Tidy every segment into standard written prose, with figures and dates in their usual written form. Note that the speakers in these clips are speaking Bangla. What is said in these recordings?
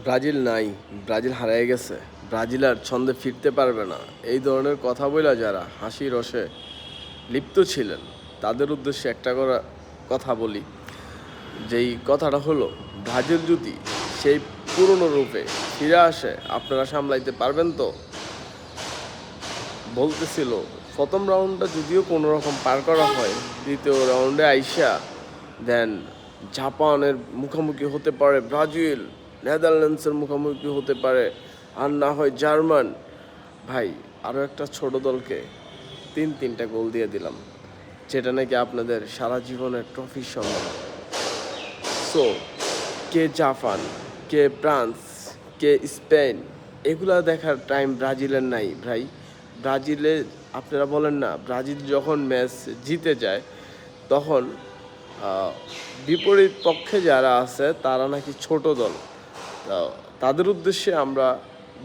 ব্রাজিল নাই, ব্রাজিল হারিয়ে গেছে, ব্রাজিল আর ছন্দে ফিরতে পারবে না, এই ধরনের কথা বইলা যারা হাসি রসে লিপ্ত ছিলেন তাদের উদ্দেশ্যে একটা কথা বলি। যেই কথাটা হলো, ব্রাজিল যদি সেই পুরনো রূপে ফিরে আসে আপনারা সামলাইতে পারবেন তো? বলতেছিল প্রথম রাউন্ডটা যদিও কোনো রকম পার করা হয়, দ্বিতীয় রাউন্ডে আইসা দেন জাপানের মুখোমুখি হতে পারে ব্রাজিল, নেদারল্যান্ডসের মুখোমুখি হতে পারে, আর না হয় জার্মান। ভাই, আরও একটা ছোট দলকে তিনটা গোল দিয়ে দিলাম, যেটা নাকি আপনাদের সারা জীবনের ট্রফির সঙ্গে। সো কে জাপান, কে ফ্রান্স, কে স্পেন, এগুলা দেখার টাইম ব্রাজিলের নাই ভাই। ব্রাজিলে আপনারা বলেন না, ব্রাজিল যখন ম্যাচ জিতে যায় তখন বিপরীত পক্ষে যারা আছে তারা নাকি ছোট দল। তাদের উদ্দেশ্যে আমরা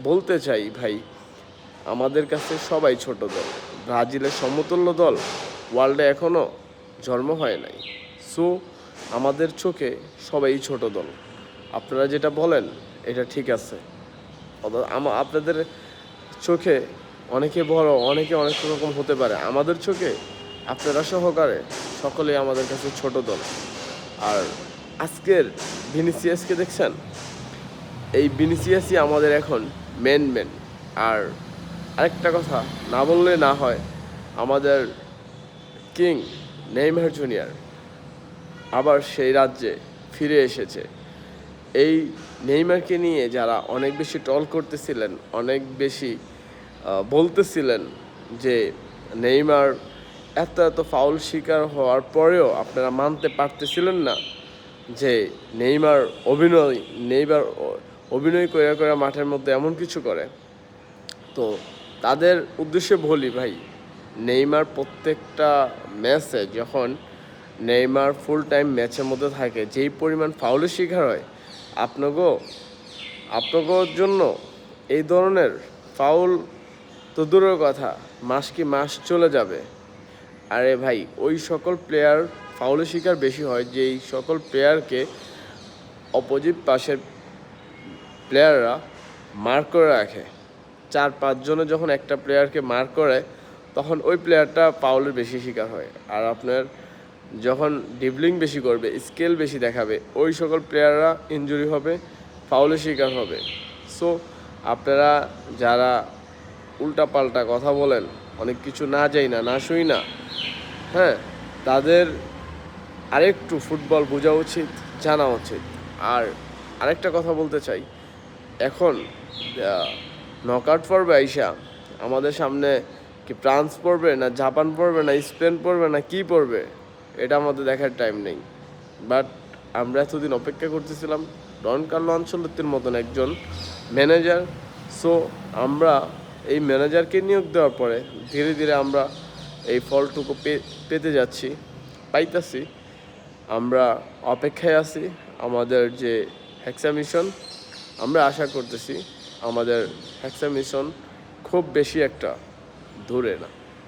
বলতে চাই, ভাই আমাদের কাছে সবাই ছোট দল। ব্রাজিলের সমতুল্য দল ওয়ার্ল্ডে এখনও জন্ম হয় নাই। সো আমাদের চোখে সবাই ছোট দল। আপনারা যেটা বলেন এটা ঠিক আছে, আপনাদের চোখে অনেকে বড়, অনেকে অনেক রকম হতে পারে। আমাদের চোখে আপনারা সহকারে সকলেই আমাদের কাছে ছোট দল। আর আজকের ভিনিসিয়াসকে দেখছেন, এই ভিনিসিয়াসই আমাদের এখন মেন। আর আরেকটা কথা না বললে না হয়, আমাদের কিং নেইমার জুনিয়র আবার সেই রাজ্যে ফিরে এসেছে। এই নেইমারকে নিয়ে যারা অনেক বেশি ট্রল করতেছিলেন, অনেক বেশি বলতেছিলেন যে নেইমার এত ফাউল শিকার হওয়ার পরেও আপনারা মানতে পারতেছিলেন না যে নেইমার অভিনয় করে মাঠের মধ্যে এমন কিছু করে। তো তাদের উদ্দেশ্যে বলি, ভাই নেইমার প্রত্যেকটা ম্যাচে যখন নেইমার ফুল টাইম ম্যাচের মধ্যে থাকে, যেই পরিমাণ ফাউলের শিকার হয়, আপনাগোর জন্য এই ধরনের ফাউল তো দূরের কথা, মাস চলে যাবে। আরে ভাই, ওই সকল প্লেয়ার ফাউলের শিকার বেশি হয় যেই সকল প্লেয়ারকে অপোজিট পাশের প্লেয়াররা মার্ক করে রাখে। 4-5 জনে যখন একটা প্লেয়ারকে মার্ক করে তখন ওই প্লেয়ারটা ফাউলের বেশি শিকার হয়। আর আপনার যখন ডিবলিং বেশি করবে, স্কেল বেশি দেখাবে, ওই সকল প্লেয়াররা ইনজুরি হবে, ফাউলের শিকার হবে। সো আপনারা যারা উল্টাপাল্টা কথা বলেন, অনেক কিছু না যাই না শুই না, হ্যাঁ, তাদের আরেকটু ফুটবল বোঝা উচিত, জানা উচিত। আর আরেকটা কথা বলতে চাই, এখন নকআউট পর্বে আইসা আমাদের সামনে কি ফ্রান্স পড়বে, না জাপান পড়বে, না স্পেন পড়বে, না কি পড়বে, এটা আমাদের দেখার টাইম নেই। বাট আমরা এতদিন অপেক্ষা করতেছিলাম ডন কার্লো আনচেলত্তির মতন একজন ম্যানেজার। সো আমরা এই ম্যানেজারকে নিয়োগ দেওয়ার পরে ধীরে ধীরে আমরা এই ফলটুকু পেতে যাচ্ছি, পাইতাছি। আমরা অপেক্ষায় আছি আমাদের যে হেক্সা মিশন, আমরা আশা করতেছি আমাদের হেক্সা মিশন খুব বেশি একটা দূরে না।